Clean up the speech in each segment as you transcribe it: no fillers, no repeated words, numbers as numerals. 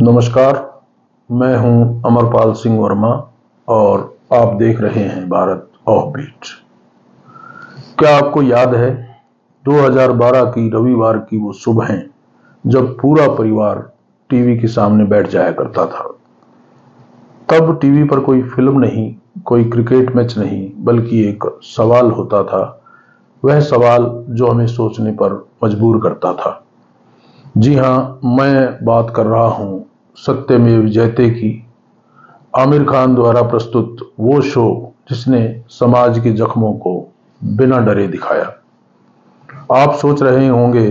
नमस्कार, मैं हूं अमरपाल सिंह वर्मा और आप देख रहे हैं भारत ऑफ बीट। क्या आपको याद है 2012 की रविवार की वो सुबहें जब पूरा परिवार टीवी के सामने बैठ जाया करता था। तब टीवी पर कोई फिल्म नहीं, कोई क्रिकेट मैच नहीं, बल्कि एक सवाल होता था। वह सवाल जो हमें सोचने पर मजबूर करता था। जी हाँ, मैं बात कर रहा हूं सत्यमेव जयते की, आमिर खान द्वारा प्रस्तुत वो शो जिसने समाज के जख्मों को बिना डरे दिखाया। आप सोच रहे होंगे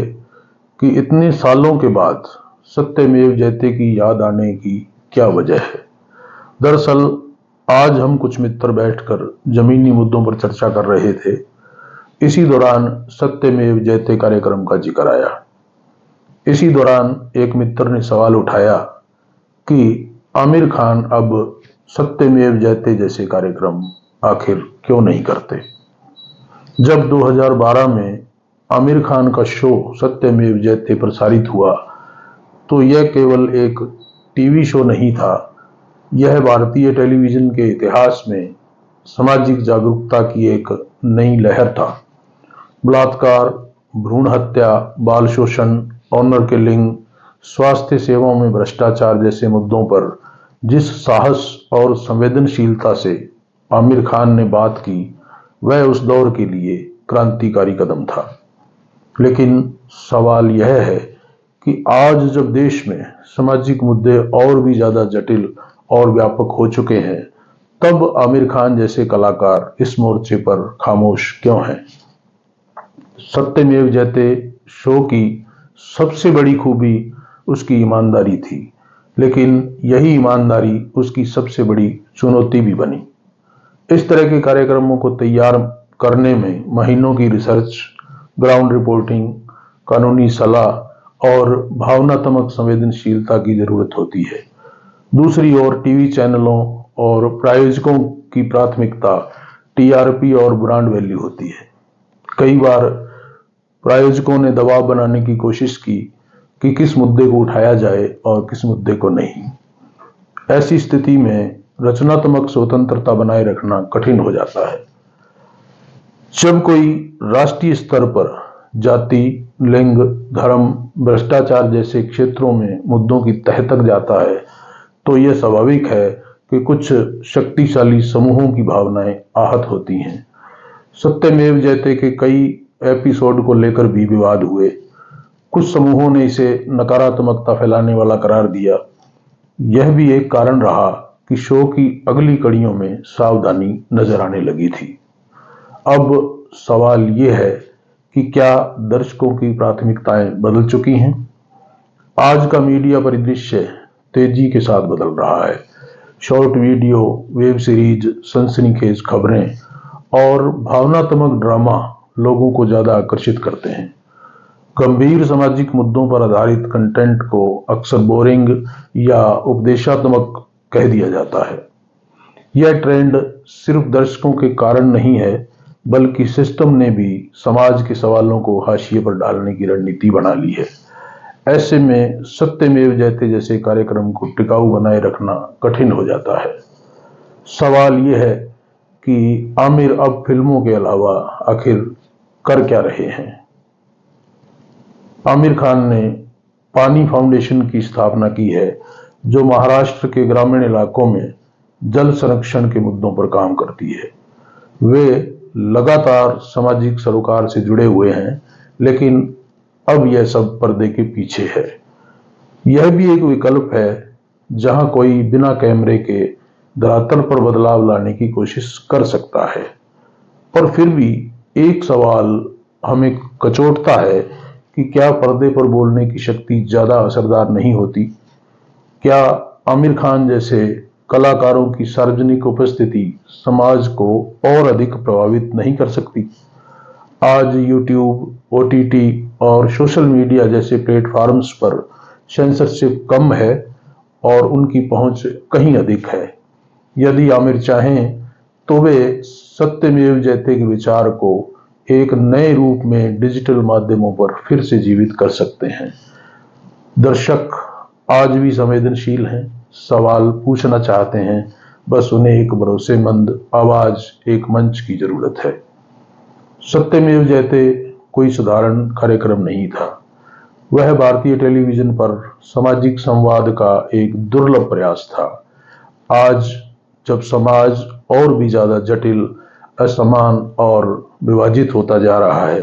कि इतने सालों के बाद सत्यमेव जयते की याद आने की क्या वजह है। दरअसल आज हम कुछ मित्र बैठकर जमीनी मुद्दों पर चर्चा कर रहे थे। इसी दौरान सत्यमेव जयते कार्यक्रम का जिक्र आया। इसी दौरान एक मित्र ने सवाल उठाया कि आमिर खान अब सत्यमेव जयते जैसे कार्यक्रम आखिर क्यों नहीं करते। जब 2012 में आमिर खान का शो सत्यमेव जयते प्रसारित हुआ तो यह केवल एक टीवी शो नहीं था, यह भारतीय टेलीविजन के इतिहास में सामाजिक जागरूकता की एक नई लहर था। बलात्कार, भ्रूण हत्या, बाल शोषण, ऑनर किलिंग, स्वास्थ्य सेवाओं में भ्रष्टाचार जैसे मुद्दों पर जिस साहस और संवेदनशीलता से आमिर खान ने बात की, वह उस दौर के लिए क्रांतिकारी कदम था। लेकिन सवाल यह है कि आज जब देश में सामाजिक मुद्दे और भी ज्यादा जटिल और व्यापक हो चुके हैं, तब आमिर खान जैसे कलाकार इस मोर्चे पर खामोश क्यों हैं। सत्यमेव जयते शो की सबसे बड़ी खूबी उसकी ईमानदारी थी, लेकिन यही ईमानदारी उसकी सबसे बड़ी चुनौती भी बनी। इस तरह के कार्यक्रमों को तैयार करने में महीनों की रिसर्च, ग्राउंड रिपोर्टिंग, कानूनी सलाह और भावनात्मक संवेदनशीलता की जरूरत होती है। दूसरी ओर टीवी चैनलों और प्रायोजकों की प्राथमिकता टीआरपी और ब्रांड वैल्यू होती है। कई बार प्रायोजकों ने दबाव बनाने की कोशिश की कि किस मुद्दे को उठाया जाए और किस मुद्दे को नहीं। ऐसी स्थिति में रचनात्मक स्वतंत्रता बनाए रखना कठिन हो जाता है। जब कोई राष्ट्रीय स्तर पर जाति, लिंग, धर्म, भ्रष्टाचार जैसे क्षेत्रों में मुद्दों की तह तक जाता है, तो यह स्वाभाविक है कि कुछ शक्तिशाली समूहों की भावनाएं आहत होती हैं। सत्यमेव जयते के कई एपिसोड को लेकर भी विवाद हुए। कुछ समूहों ने इसे नकारात्मकता फैलाने वाला करार दिया। यह भी एक कारण रहा कि शो की अगली कड़ियों में सावधानी नजर आने लगी थी। अब सवाल यह है कि क्या दर्शकों की प्राथमिकताएं बदल चुकी हैं। आज का मीडिया परिदृश्य तेजी के साथ बदल रहा है। शॉर्ट वीडियो, वेब सीरीज, सनसनीखेज खबरें और भावनात्मक ड्रामा लोगों को ज्यादा आकर्षित करते हैं। गंभीर सामाजिक मुद्दों पर आधारित कंटेंट को अक्सर बोरिंग या उपदेशात्मक कह दिया जाता है। यह ट्रेंड सिर्फ दर्शकों के कारण नहीं है, बल्कि सिस्टम ने भी समाज के सवालों को हाशिए पर डालने की रणनीति बना ली है। ऐसे में सत्यमेव जयते जैसे कार्यक्रम को टिकाऊ बनाए रखना कठिन हो जाता है। सवाल यह है कि आमिर अब फिल्मों के अलावा आखिर कर क्या रहे हैं। आमिर खान ने पानी फाउंडेशन की स्थापना की है, जो महाराष्ट्र के ग्रामीण इलाकों में जल संरक्षण के मुद्दों पर काम करती है। वे लगातार सामाजिक सरोकार से जुड़े हुए हैं, लेकिन अब यह सब पर्दे के पीछे है। यह भी एक विकल्प है जहां कोई बिना कैमरे के धरातल पर बदलाव लाने की कोशिश कर सकता है। पर फिर भी एक सवाल हमें कचोटता है कि क्या पर्दे पर बोलने की शक्ति ज्यादा असरदार नहीं होती। क्या आमिर खान जैसे कलाकारों की सार्वजनिक उपस्थिति समाज को और अधिक प्रभावित नहीं कर सकती। आज यूट्यूब, ओटीटी और सोशल मीडिया जैसे प्लेटफॉर्म्स पर सेंसरशिप कम है और उनकी पहुंच कहीं अधिक है। यदि आमिर चाहें तो वे सत्यमेव जयते के विचार को एक नए रूप में डिजिटल माध्यमों पर फिर से जीवित कर सकते हैं। दर्शक आज भी संवेदनशील हैं, सवाल पूछना चाहते हैं, बस उन्हें एक भरोसेमंद आवाज, एक मंच की जरूरत है। सत्यमेव जयते कोई साधारण कार्यक्रम नहीं था। वह भारतीय टेलीविजन पर सामाजिक संवाद का एक दुर्लभ प्रयास था। आज जब समाज और भी ज्यादा जटिल, असमान और विभाजित होता जा रहा है,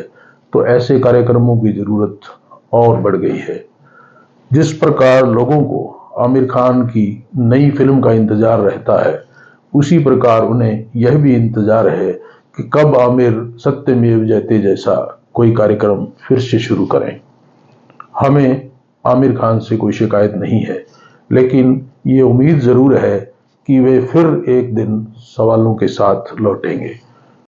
तो ऐसे कार्यक्रमों की जरूरत और बढ़ गई है। जिस प्रकार लोगों को आमिर खान की नई फिल्म का इंतजार रहता है, उसी प्रकार उन्हें यह भी इंतजार है कि कब आमिर सत्यमेव जयते जैसा कोई कार्यक्रम फिर से शुरू करें। हमें आमिर खान से कोई शिकायत नहीं है, लेकिन ये उम्मीद जरूर है कि वे फिर एक दिन सवालों के साथ लौटेंगे।